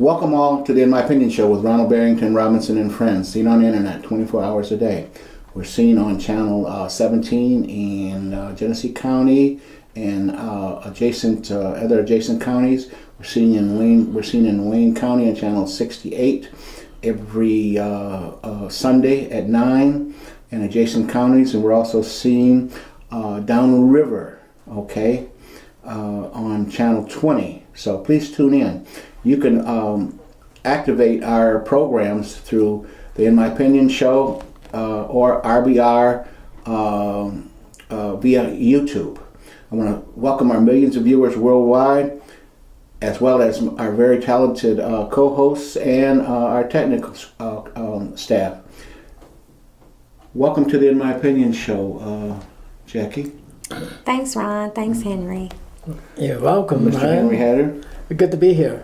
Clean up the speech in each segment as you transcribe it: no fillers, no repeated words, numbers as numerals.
Welcome all to the In My Opinion Show with Ronald, Barrington, Robinson, and friends. Seen on the internet 24 hours a day. We're seen on channel 17 in Genesee County and other adjacent counties. We're seen in Wayne County on channel 68 every Sunday at 9 in adjacent counties, and we're also seen downriver, okay, on channel 20. So please tune in. You can activate our programs through the In My Opinion Show or RBR via YouTube. I want to welcome our millions of viewers worldwide, as well as our very talented co-hosts and our technical staff. Welcome to the In My Opinion Show, Jackie. Thanks, Ron. Thanks, Henry. You're welcome, Mr. Henry Hatter. Good to be here.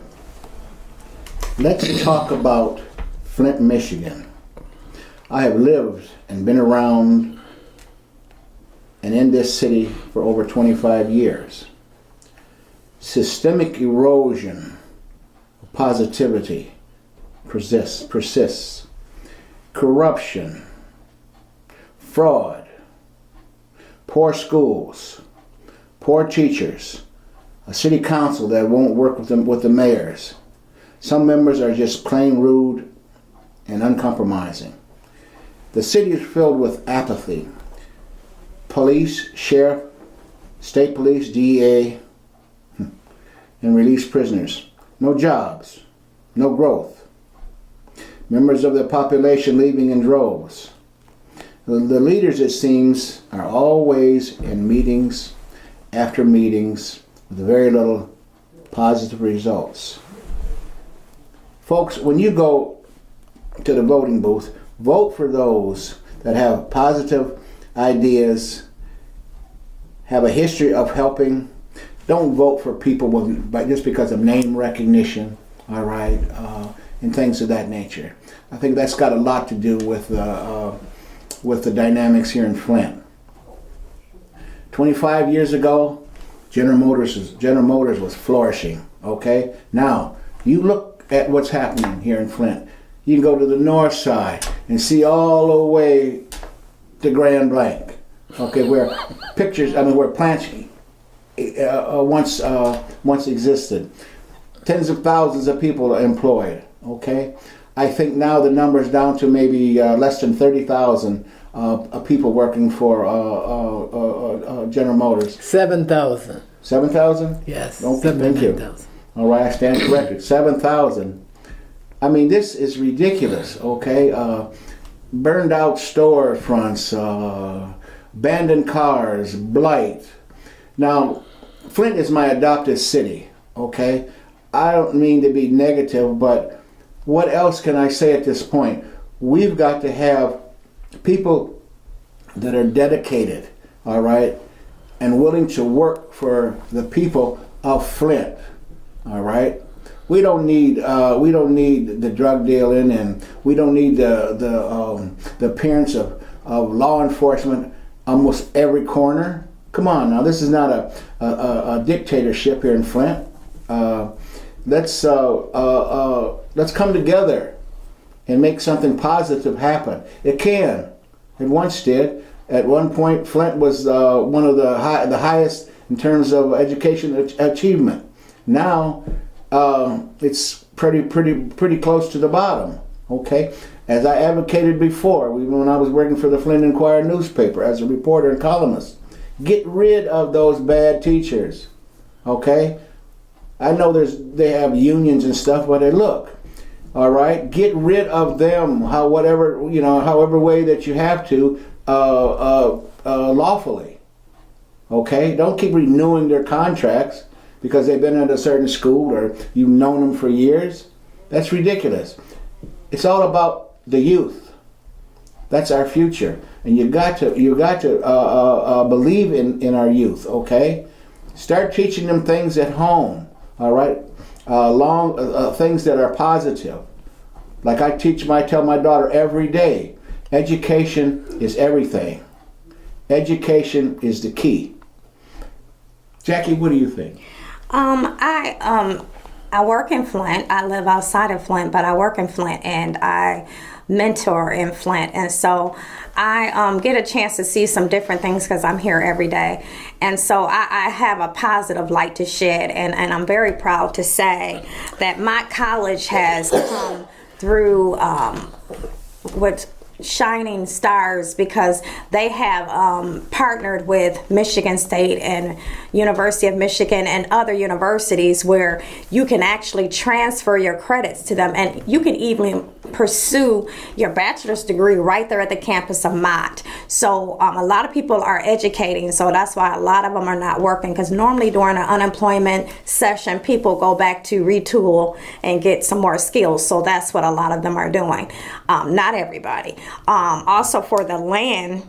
Let's talk about Flint, Michigan. I have lived and been around and in this city for over 25 years. Systemic erosion of positivity persists. Corruption, fraud, poor schools, poor teachers, a city council that won't work with the mayors. Some members are just plain rude and uncompromising. The city is filled with apathy. Police, sheriff, state police, DEA, and released prisoners. No jobs, no growth. Members of the population leaving in droves. The leaders, it seems, are always in meetings after meetings with very little positive results. Folks, when you go to the voting booth, vote for those that have positive ideas, have a history of helping. Don't vote for people just because of name recognition, all right, and things of that nature. I think that's got a lot to do with the dynamics here in Flint. 25 years ago, General Motors was flourishing, okay? Now, you look at what's happening here in Flint. You can go to the north side and see all the way to Grand Blanc, okay, where plants once existed. Tens of thousands of people are employed, okay? I think now the number is down to maybe less than 30,000 people working for General Motors. 7,000. 7,000? Yes. Okay, thank you. 7,000. All right, I stand corrected. 7,000. I mean, this is ridiculous, okay? Burned out storefronts, abandoned cars, blight. Now, Flint is my adopted city, okay? I don't mean to be negative, but what else can I say at this point? We've got to have people that are dedicated, all right, and willing to work for the people of Flint, all right? We don't need the drug dealing, and we don't need the appearance of law enforcement almost every corner. Come on now, this is not a dictatorship here in Flint. Let's come together and make something positive happen. It can. It once did. At one point, Flint was one of the highest in terms of education achievement. Now, it's pretty close to the bottom. Okay, as I advocated before, when I was working for the Flint Inquirer newspaper as a reporter and columnist, get rid of those bad teachers. Okay, I know they have unions and stuff, but look, all right, get rid of them. However way that you have to, lawfully. Okay, don't keep renewing their contracts because they've been at a certain school or you've known them for years. That's ridiculous. It's all about the youth. That's our future, and you got to believe in our youth. Okay, start teaching them things at home. All right, things that are positive. Like I tell my daughter every day, education is everything. Education is the key. Jackie, what do you think? I work in Flint. I live outside of Flint, but I work in Flint and I mentor in Flint. And so I get a chance to see some different things because I'm here every day. And so I have a positive light to shed. And I'm very proud to say that my college has come through with shining stars because they have partnered with Michigan State and University of Michigan and other universities where you can actually transfer your credits to them, and you can even pursue your bachelor's degree right there at the campus of Mott. So a lot of people are educating, so that's why a lot of them are not working, because normally during an unemployment session people go back to retool and get some more skills. So that's what a lot of them are doing. Not everybody. Also for the land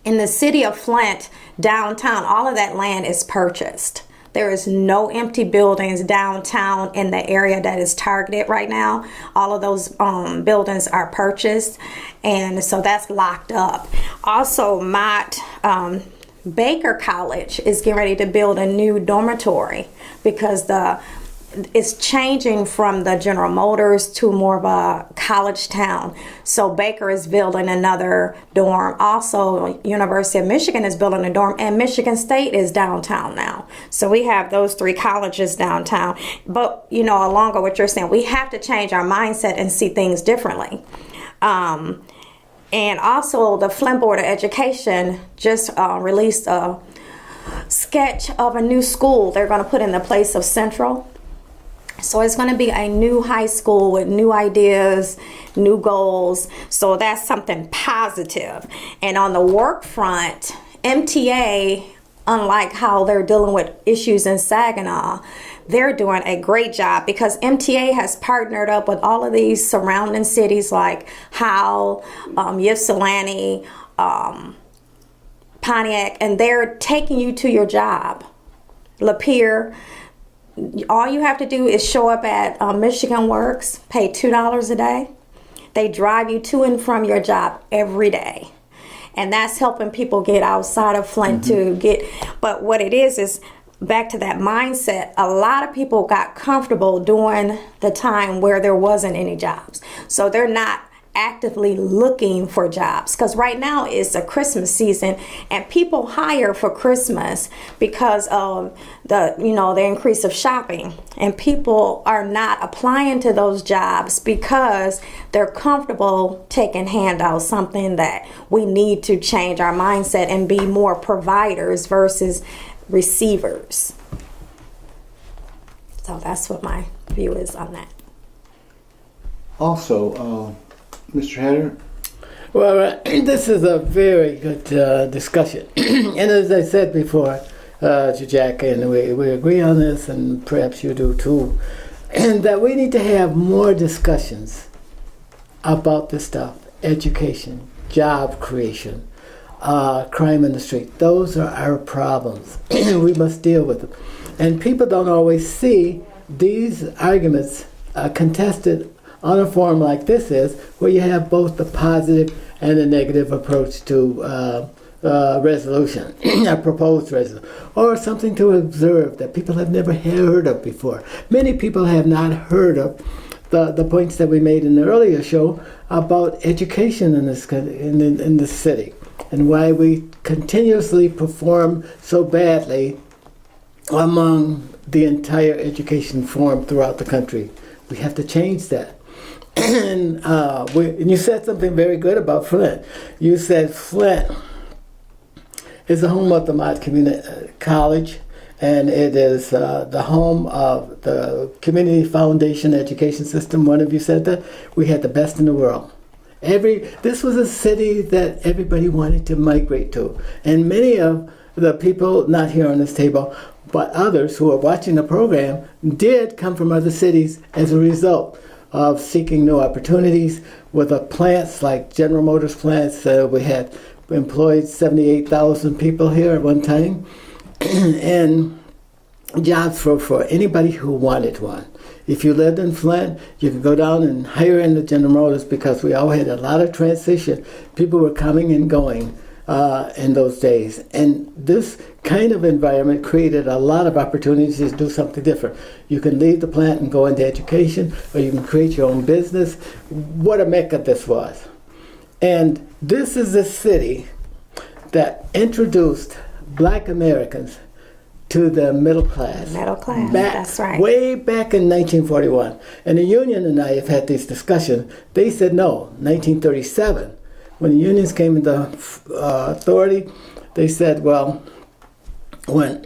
in the city of Flint downtown, all of that land is purchased. There is no empty buildings downtown in the area that is targeted right now. All of those buildings are purchased, and so that's locked up. Also, Mott Baker College is getting ready to build a new dormitory because it's changing from the General Motors to more of a college town. So Baker is building another dorm. Also, University of Michigan is building a dorm, and Michigan State is downtown now. So we have those three colleges downtown. But, along with what you're saying, we have to change our mindset and see things differently. And also, the Flint Board of Education just released a sketch of a new school they're going to put in the place of Central. So it's going to be a new high school with new ideas, new goals. So that's something positive. And on the work front, MTA, unlike how they're dealing with issues in Saginaw, they're doing a great job because MTA has partnered up with all of these surrounding cities like Howell, Ypsilanti, Pontiac, and they're taking you to your job. Lapeer. All you have to do is show up at Michigan Works, pay $2 a day. They drive you to and from your job every day. And that's helping people get outside of Flint to get. But what it is back to that mindset. A lot of people got comfortable during the time where there wasn't any jobs. So they're not actively looking for jobs because right now is the Christmas season and people hire for Christmas because of the increase of shopping, and people are not applying to those jobs because they're comfortable taking handouts, something that we need to change our mindset and be more providers versus receivers. So that's what my view is on that. Also, Mr. Hatter? Well, this is a very good discussion. And as I said before to Jack, and we agree on this, and perhaps you do too, and that we need to have more discussions about this stuff. Education, job creation, crime in the street. Those are our problems. We must deal with them. And people don't always see these arguments contested on a forum like this is, where you have both the positive and the negative approach to resolution, a proposed resolution, or something to observe that people have never heard of before. Many people have not heard of the points that we made in the earlier show about education in this city, and why we continuously perform so badly among the entire education form throughout the country. We have to change that. And you said something very good about Flint. You said Flint is the home of the Mott Community College, and it is the home of the Community Foundation education system. One of you said that we had the best in the world. This was a city that everybody wanted to migrate to, and many of the people not here on this table, but others who are watching the program, did come from other cities as a result of seeking new opportunities with plants like General Motors plants. We had employed 78,000 people here at one time, and jobs for anybody who wanted one. If you lived in Flint, you could go down and hire into General Motors because we all had a lot of transition. People were coming and going in those days. And this kind of environment created a lot of opportunities to do something different. You can leave the plant and go into education, or you can create your own business. What a mecca this was. And this is the city that introduced Black Americans to the middle class. Middle class, Back, that's right. Way back in 1941. And the union and I have had this discussion. They said no, 1937. When the unions came into authority, they said, well, when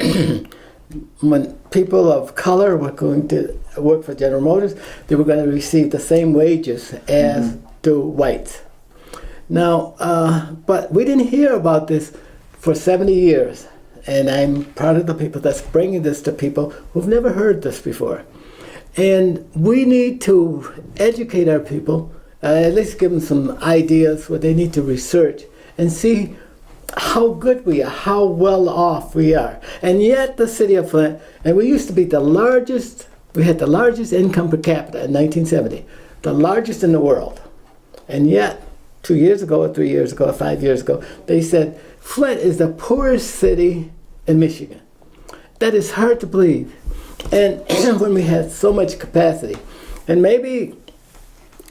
when people of color were going to work for General Motors, they were going to receive the same wages as do whites. Now, but we didn't hear about this for 70 years. And I'm proud of the people that's bringing this to people who've never heard this before. And we need to educate our people, at least give them some ideas where they need to research and see how good we are, how well off we are. And yet the city of Flint, and we used to be the largest, we had the largest income per capita in 1970, the largest in the world. And yet, 2 years ago, or 3 years ago, or 5 years ago, they said Flint is the poorest city in Michigan. That is hard to believe. And when we had so much capacity, and maybe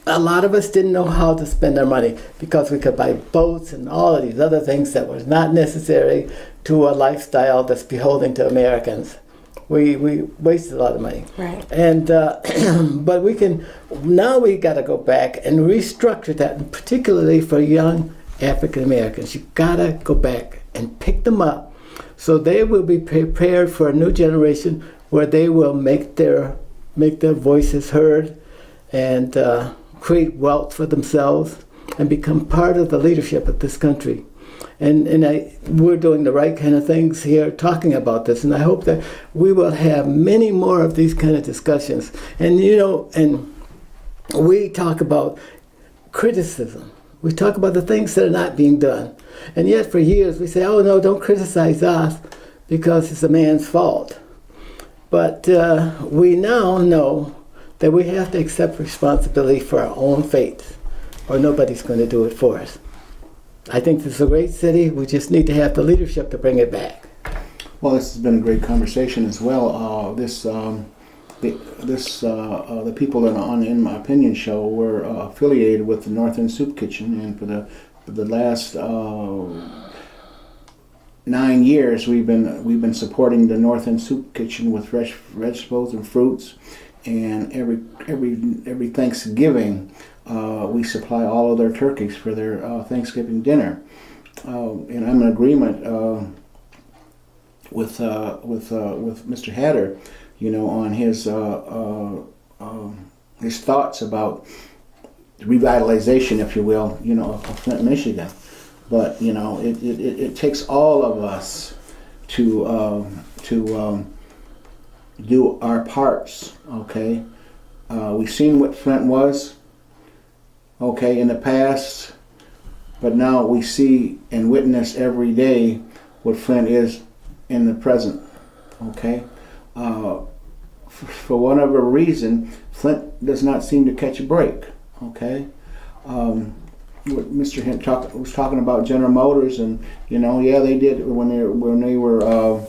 a lot of us didn't know how to spend our money because we could buy boats and all of these other things that was not necessary to a lifestyle that's beholden to Americans. We wasted a lot of money. Right. And but we can now we got to go back and restructure that, and particularly for young African Americans. You gotta go back and pick them up so they will be prepared for a new generation where they will make their voices heard and create wealth for themselves and become part of the leadership of this country. And we're doing the right kind of things here talking about this, and I hope that we will have many more of these kind of discussions. And and we talk about criticism. We talk about the things that are not being done. And yet for years we say, oh no, don't criticize us because it's a man's fault. But we now know that we have to accept responsibility for our own fate, or nobody's going to do it for us. I think this is a great city. We just need to have the leadership to bring it back. Well, this has been a great conversation as well. The people that are on the In My Opinion show were affiliated with the North End Soup Kitchen, and for the last 9 years we've been supporting the North End Soup Kitchen with fresh vegetables and fruits, and every Thanksgiving we supply all of their turkeys for their Thanksgiving dinner, and I'm in agreement with Mr. Hatter, on his thoughts about revitalization, if you will, of Flint, Michigan. But it takes all of us to do our parts. Okay, we've seen what Flint was, okay, in the past, but now we see and witness every day what Flint is in the present. Okay. For whatever reason, Flint does not seem to catch a break. Okay, what Mr. Hint was talking about General Motors, and yeah, they did when they were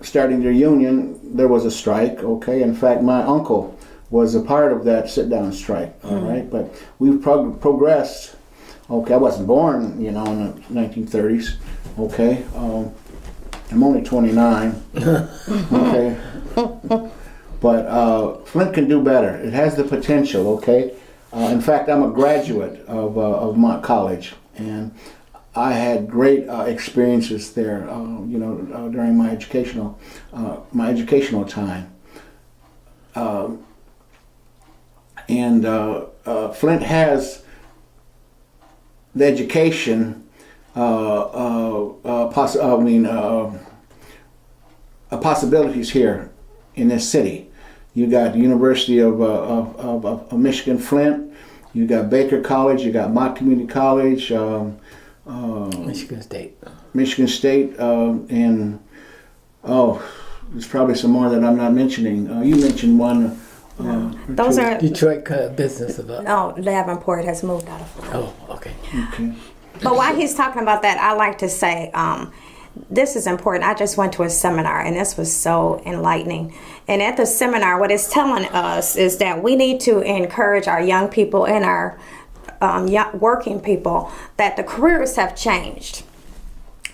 starting their union. There was a strike. Okay, in fact, my uncle was a part of that sit-down strike. All right, but we've progressed. Okay, I wasn't born, in the 1930s. Okay. I'm only 29, okay, but Flint can do better. It has the potential, okay. In fact, I'm a graduate of Mont College, and I had great experiences there, during my educational time. Flint has the education. Possibilities here in this city. You got the University of Michigan Flint. You got Baker College. You got Mott Community College. Michigan State. And there's probably some more that I'm not mentioning. You mentioned one Those are Detroit business about. no. Davenport has moved out of Flint. Oh, okay. Okay. But while he's talking about that, I like to say this is important. I just went to a seminar, and this was so enlightening. And at the seminar, what it's telling us is that we need to encourage our young people and our working people that the careers have changed.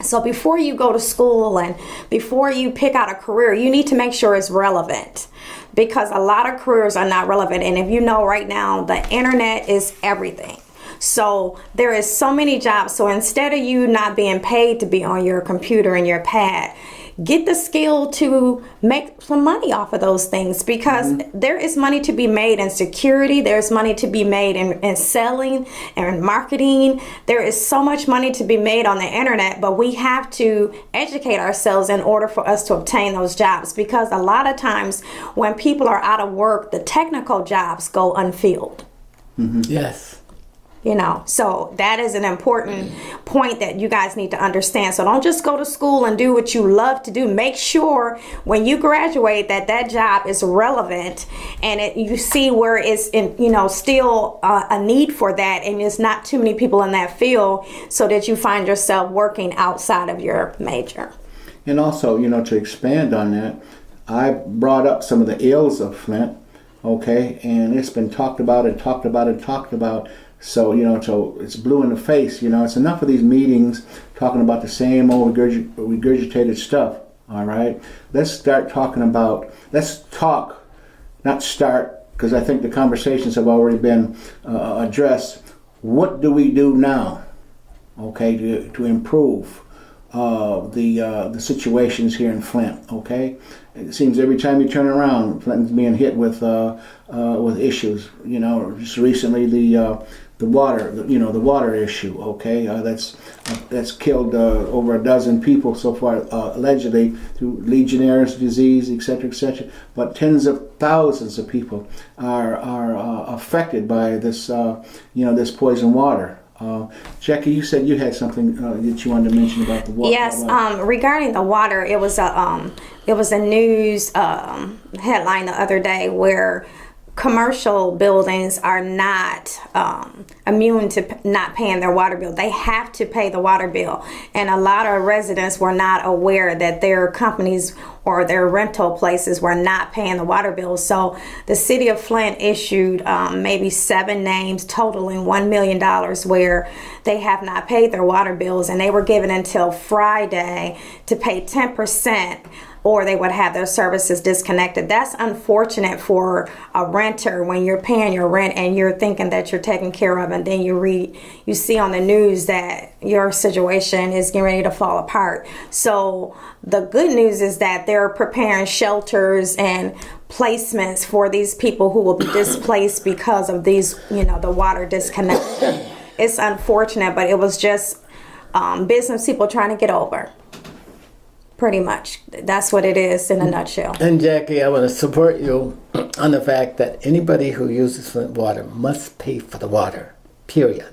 So before you go to school and before you pick out a career, you need to make sure it's relevant, because a lot of careers are not relevant. And if you know right now, the internet is everything. So there is so many jobs. So instead of you not being paid to be on your computer and your pad, get the skill to make some money off of those things, because there is money to be made in security. There's money to be made in selling and marketing. There is so much money to be made on the internet, but we have to educate ourselves in order for us to obtain those jobs, because a lot of times when people are out of work, the technical jobs go unfilled. Yes. So that is an important point that you guys need to understand. So don't just go to school and do what you love to do. Make sure when you graduate that job is relevant, and you see where it's still a need for that, and there's not too many people in that field, so that you find yourself working outside of your major. And also, to expand on that, I brought up some of the ills of Flint, okay, and it's been talked about. So, so it's blue in the face. It's enough of these meetings talking about the same old regurgitated stuff, all right? Let's talk, not start, because I think the conversations have already been addressed. What do we do now, okay, to improve the situations here in Flint, okay? It seems every time you turn around, Flint's being hit with issues. Just recently the water issue, okay? That's killed over a dozen people so far, allegedly through Legionnaire's disease, etc. But tens of thousands of people are affected by this, this poison water. Jackie, you said you had something that you wanted to mention about the water. Yes, regarding the water, it was a news headline the other day where commercial buildings are not immune to not paying their water bill. They have to pay the water bill, and a lot of residents were not aware that their companies or their rental places were not paying the water bill. So the city of Flint issued maybe 7 names totaling $1 million where they have not paid their water bills, and they were given until Friday to pay 10%, or they would have their services disconnected. That's unfortunate for a renter when you're paying your rent and you're thinking that you're taken care of, and then you see on the news that your situation is getting ready to fall apart. So the good news is that they're preparing shelters and placements for these people who will be displaced because of these, the water disconnection. It's unfortunate, but it was just business people trying to get over. Pretty much. That's what it is in a nutshell. And Jackie, I want to support you on the fact that anybody who uses Flint water must pay for the water, period.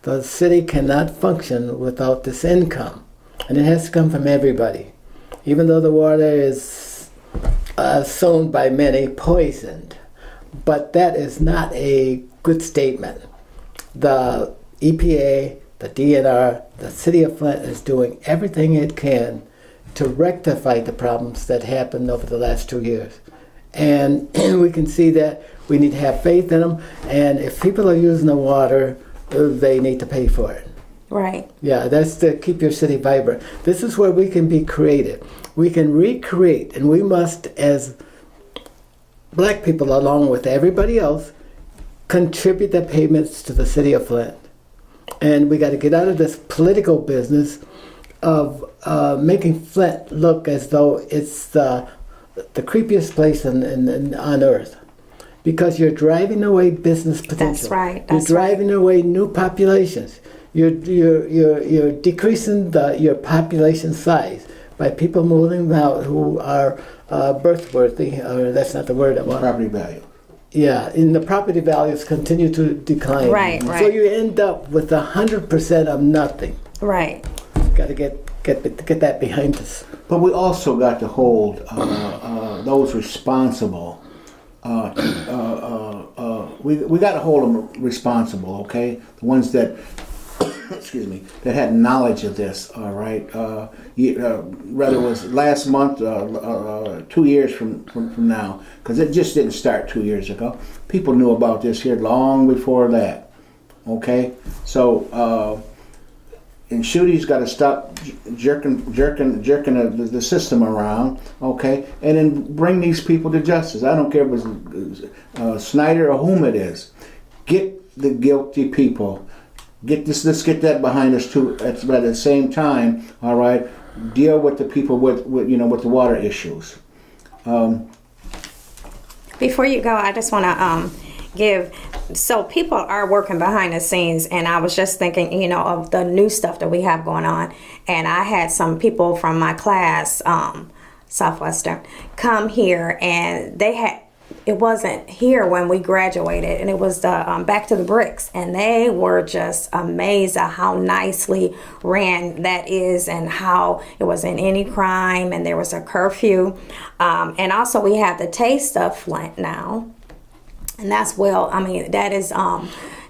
The city cannot function without this income, and it has to come from everybody. Even though the water is sown by many poisoned, but that is not a good statement. The EPA, the DNR, the city of Flint is doing everything it can to rectify the problems that happened over the last 2 years. And we can see that we need to have faith in them, and if people are using the water, they need to pay for it. Right. Yeah, that's to keep your city vibrant. This is where we can be creative. We can recreate, and we must, as black people, along with everybody else, contribute the payments to the city of Flint. And we got to get out of this political business of making Flint look as though it's the creepiest place on earth, because you're driving away business potential. That's right. You're driving away new populations. You're decreasing your population size by people moving out who are birth-worthy, or that's not the word I want. Property value. Yeah, and the property values continue to decline. Right. So you end up with 100% of nothing. Right. Got to get that behind us. But we also got to hold those responsible we got to hold them responsible, okay? The ones that, excuse me, that had knowledge of this, all right? Whether it was last month, 2 years from now, because it just didn't start 2 years ago. People knew about this here long before that, okay? So, and Shooty's got to stop jerking the system around, okay, and then bring these people to justice. I don't care if it's Snyder or whom it is. Get the guilty people. Let's get that behind us too. At the same time, all right, deal with the people with the water issues. Before you go, I just want to so people are working behind the scenes, and I was just thinking, of the new stuff that we have going on. And I had some people from my class, Southwestern, come here, and it wasn't here when we graduated, and it was the Back to the Bricks, and they were just amazed at how nicely ran that is, and how it wasn't any crime, and there was a curfew. And also we have the Taste of Flint now. And that is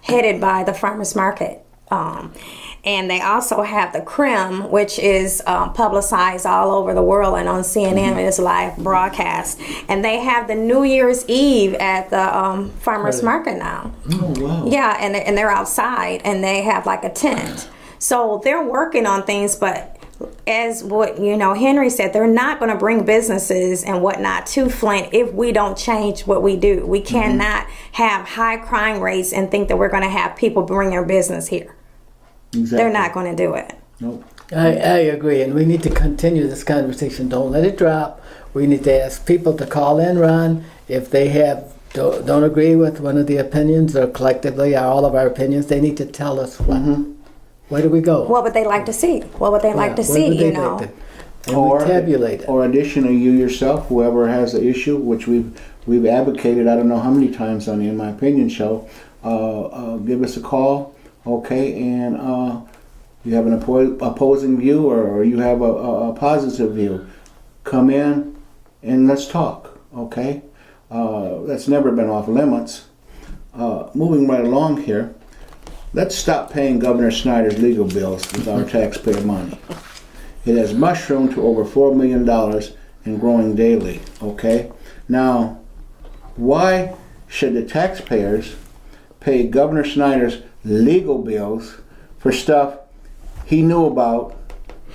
headed by the farmers market. And they also have the Crim, which is publicized all over the world and on CNN. It's live broadcast. And they have the New Year's Eve at the farmers market now. Oh, wow. Yeah, and they're outside, and they have like a tent. So they're working on things, but as what Henry said, they're not going to bring businesses and whatnot to Flint if we don't change what we do. We cannot have high crime rates and think that we're going to have people bring their business here. Exactly. They're not going to do it. Nope. I agree, and we need to continue this conversation. Don't let it drop. We need to ask people to call in, Ron, if they don't agree with one of the opinions, or collectively all of our opinions. They need to tell us what. Where do we go? What would they like to see? What would they like to see, And we tabulate it. Or additionally, you yourself, whoever has the issue, which we've advocated, I don't know how many times on the In My Opinion show, give us a call, okay, and you have an opposing view or you have a positive view. Come in and let's talk, okay? That's never been off limits. Moving right along here, let's stop paying Governor Snyder's legal bills with our taxpayer money. It has mushroomed to over $4 million and growing daily, okay? Now, why should the taxpayers pay Governor Snyder's legal bills for stuff he knew about,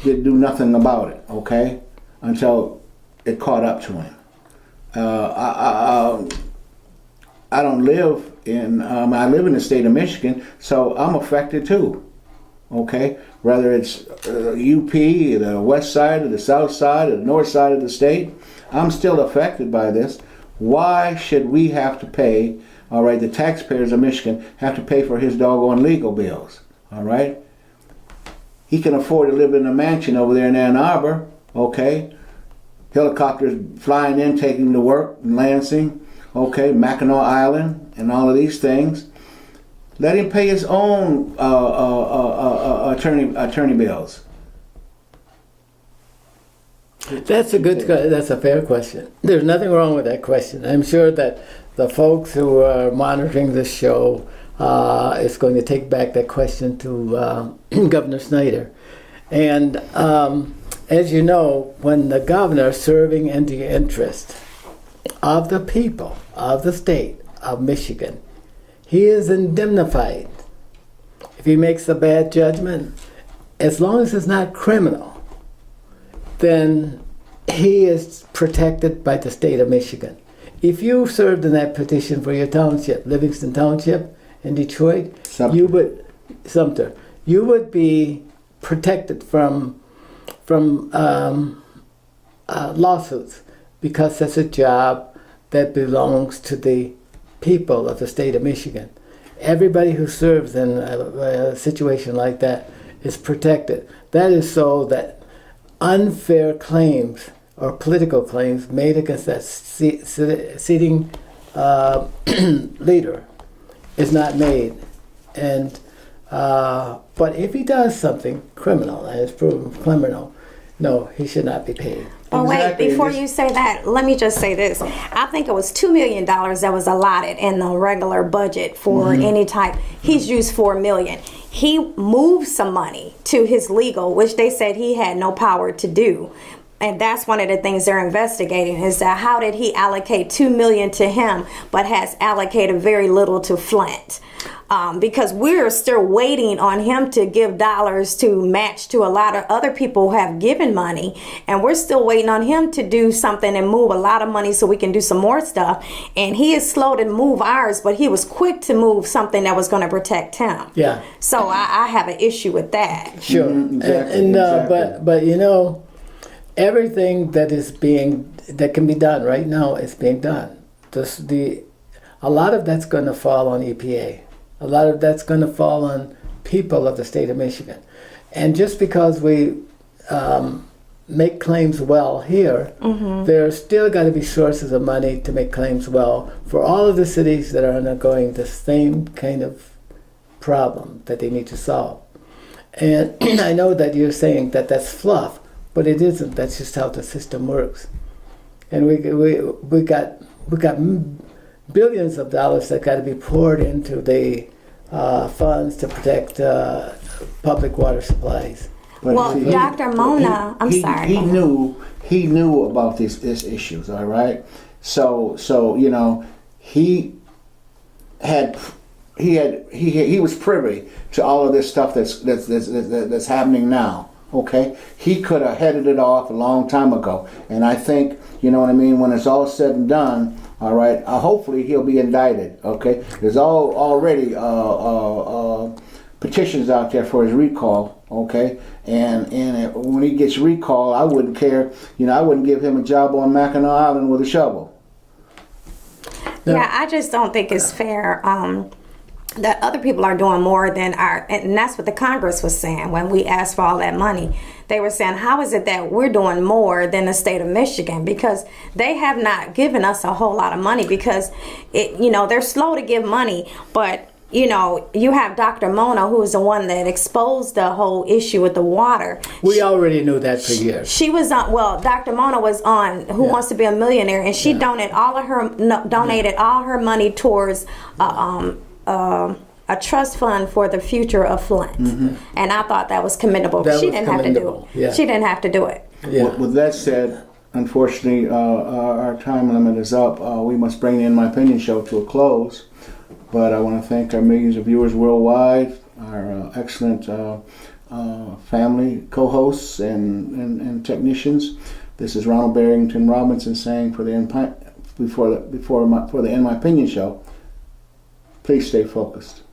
did do nothing about it, okay? Until it caught up to him. I don't live I live in the state of Michigan, so I'm affected too, okay? Whether it's UP, the west side, or the south side, or the north side of the state, I'm still affected by this. Why should we have to pay, all right, the taxpayers of Michigan have to pay for his doggone legal bills, all right? He can afford to live in a mansion over there in Ann Arbor, okay? Helicopters flying in, taking him to work in Lansing, okay, Mackinac Island, and all of these things. Let him pay his own attorney bills. That's a fair question. There's nothing wrong with that question. I'm sure that the folks who are monitoring this show is going to take back that question to Governor Snyder. And as you know, when the governor is serving in the interest of the people of the state of Michigan, he is indemnified if he makes a bad judgment. As long as it's not criminal, then he is protected by the state of Michigan. If you served in that petition for your township, Livingston Township in Detroit, Sumter. you would be protected from lawsuits, because that's a job that belongs to the people of the state of Michigan. Everybody who serves in a situation like that is protected. That is so that unfair claims or political claims made against that sitting leader is not made. And but if he does something criminal and is proven criminal, no, he should not be paid. Oh, wait, Exactly, and before this- you say that, let me just say this. I think it was $2 million that was allotted in the regular budget for any type. He's used $4 million. He moved some money to his legal, which they said he had no power to do. And that's one of the things they're investigating is that how did he allocate $2 million to him, but has allocated very little to Flint? Because we're still waiting on him to give dollars to match to a lot of other people who have given money, and we're still waiting on him to do something and move a lot of money so we can do some more stuff. And he is slow to move ours, but he was quick to move something that was going to protect him. Yeah. So I have an issue with that. Sure. Exactly, But everything that can be done right now is being done. A lot of that's going to fall on EPA. A lot of that's going to fall on people of the state of Michigan. And just because we make claims well here, there's still got to be sources of money to make claims well for all of the cities that are undergoing the same kind of problem that they need to solve. And I know that you're saying that that's fluff, but it isn't. That's just how the system works. And we got billions of dollars that got to be poured into the funds to protect public water supplies. But Well, see, Dr. Mona, I'm sorry. He knew about these issues. All right. So he was privy to all of this stuff that's happening now. Okay, he could have headed it off a long time ago, and I think when it's all said and done, all right. Hopefully he'll be indicted. Okay, there's already petitions out there for his recall. Okay, and when he gets recalled, I wouldn't care. I wouldn't give him a job on Mackinac Island with a shovel. Yeah, I just don't think it's fair that other people are doing more than and that's what the Congress was saying when we asked for all that money. They were saying, how is it that we're doing more than the state of Michigan? Because they have not given us a whole lot of money because, they're slow to give money, but you have Dr. Mona, who is the one that exposed the whole issue with the water. We already knew that for years. She was on. Well, Dr. Mona was on Who Wants to Be a Millionaire, and she donated all her money towards a trust fund for the future of Flint, and I thought that was commendable. She didn't have to do it. Yeah. She didn't have to do it. Yeah. With that said, unfortunately, our time limit is up. We must bring the In My Opinion show to a close. But I want to thank our millions of viewers worldwide, our excellent family co-hosts and technicians. This is Ronald Barrington Robinson saying for the In My Opinion show, please stay focused.